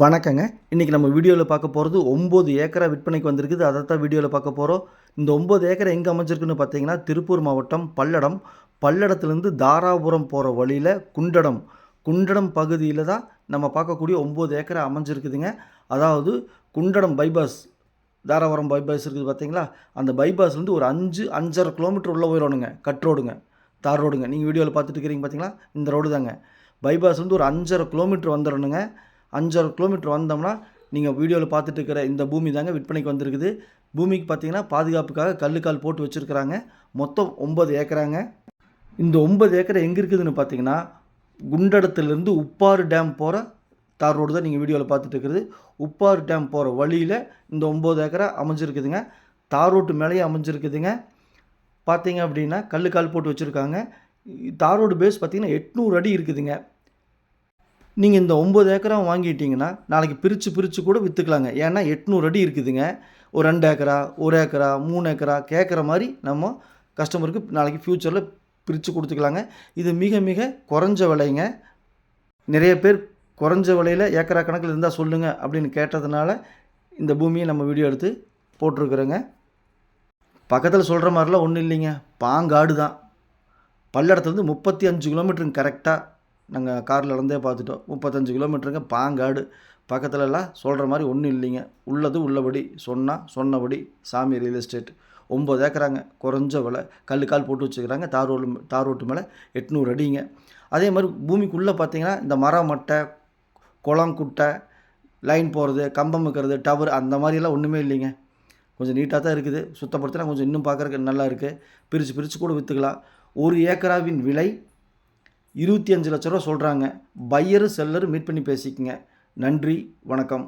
வணக்கங்க. இன்றைக்கி நம்ம வீடியோவில் பார்க்க போகிறது 9 ஏக்கரா விற்பனைக்கு வந்திருக்குது. அதை தான் வீடியோவில் பார்க்க போகிறோம். இந்த 9 ஏக்கர் எங்கே அமைஞ்சிருக்குன்னு பார்த்தீங்கன்னா, திருப்பூர் மாவட்டம் பல்லடம். பல்லடத்துலேருந்து தாராபுரம் போகிற வழியில் குண்டடம் பகுதியில் தான் நம்ம பார்க்கக்கூடிய 9 ஏக்கரா அமைஞ்சிருக்குதுங்க. அதாவது குண்டடம் பைபாஸ், தாராபுரம் பைபாஸ் இருக்குது பார்த்தீங்களா, அந்த பைபாஸ்லேருந்து ஒரு 5-5.5 கிலோமீட்டர் உள்ள போயிடணுங்க. கட் ரோடுங்க, தார் ரோடுங்க. நீங்கள் வீடியோவில் பார்த்துட்டு இருக்கிறீங்க பார்த்தீங்களா, இந்த ரோடு தாங்க. பைபாஸ்லேருந்து ஒரு 5.5 கிலோமீட்டர் வந்துடணுங்க. 5.5 கிலோமீட்டர் வந்தோம்னா நீங்கள் வீடியோவில் பார்த்துட்டு இருக்கிற இந்த பூமி தாங்க விற்பனைக்கு வந்திருக்குது. பூமிக்கு பார்த்தீங்கன்னா பாதுகாப்புக்காக கல்லுக்கால் போட்டு வச்சுருக்கிறாங்க. மொத்தம் 9 ஏக்கராங்க. இந்த 9 ஏக்கர் எங்கே இருக்குதுன்னு பார்த்தீங்கன்னா, குண்டடத்துலேருந்து உப்பாறு டேம் போகிற தார் ரோடு தான் நீங்கள் வீடியோவில் பார்த்துட்டு இருக்கிறது. உப்பாறு டேம் போகிற வழியில் இந்த 9 ஏக்கரா அமைஞ்சிருக்குதுங்க. தார் ரோட்டு மேலேயே அமைஞ்சிருக்குதுங்க. பார்த்தீங்க அப்படின்னா கல்லுக்கால் போட்டு வச்சுருக்காங்க. தார் ரோடு பேஸ் பார்த்தீங்கன்னா 800 அடி இருக்குதுங்க. நீங்கள் இந்த 9 ஏக்கரா வாங்கிட்டீங்கன்னா நாளைக்கு பிரித்து கூட விற்றுக்கலாங்க. ஏன்னா 800 அடி இருக்குதுங்க. ஒரு 2 ஏக்கரா, 1 ஏக்கரா, 3 ஏக்கரா கேட்குற மாதிரி நம்ம கஸ்டமருக்கு நாளைக்கு ஃப்யூச்சரில் பிரித்து கொடுத்துக்கலாங்க. இது மிக மிக குறைஞ்ச விலைங்க. நிறைய பேர் குறைஞ்ச விலையில் ஏக்கரா கணக்கில் இருந்தால் சொல்லுங்கள் அப்படின்னு கேட்டதுனால இந்த பூமியை நம்ம வீடியோ எடுத்து போட்டிருக்குறோங்க. பக்கத்தில் சொல்கிற மாதிரிலாம் ஒன்றும் இல்லைங்க, பாங்காடு தான். பல்லடத்துலேருந்து 35 கிலோமீட்டருங்க கரெக்டாக. நாங்கள் காரில் இருந்தே பார்த்துட்டோம். 35 கிலோமீட்டருங்க, பாங்காடு. பக்கத்துலலாம் சொல்கிற மாதிரி ஒன்றும் இல்லைங்க. உள்ளது உள்ளபடி சொன்னபடி சாமி ரியல் எஸ்டேட். 9 ஏக்கராங்க, குறைஞ்ச விலை. கல்லுக்கால் போட்டு வச்சுக்கிறாங்க. தார் ரோட்டு மேலே 800 அடிங்க. அதே மாதிரி பூமிக்குள்ளே பார்த்தீங்கன்னா இந்த மரம் மட்டை, குளம் குட்டை, லைன் போகிறது, கம்பம் வைக்கிறது, டவர் அந்த மாதிரியெல்லாம் ஒன்றுமே இல்லைங்க. கொஞ்சம் நீட்டாக தான் இருக்குது. சுத்தப்படுத்தினா கொஞ்சம் இன்னும் பார்க்குறதுக்கு நல்லா இருக்குது. பிரித்து கூட விற்றுக்கலாம். ஒரு ஏக்கராவின் விலை 25 லட்ச ரூபா சொல்கிறாங்க. பையரு செல்லரு மீட் பண்ணி பேசிக்கங்க. நன்றி, வணக்கம்.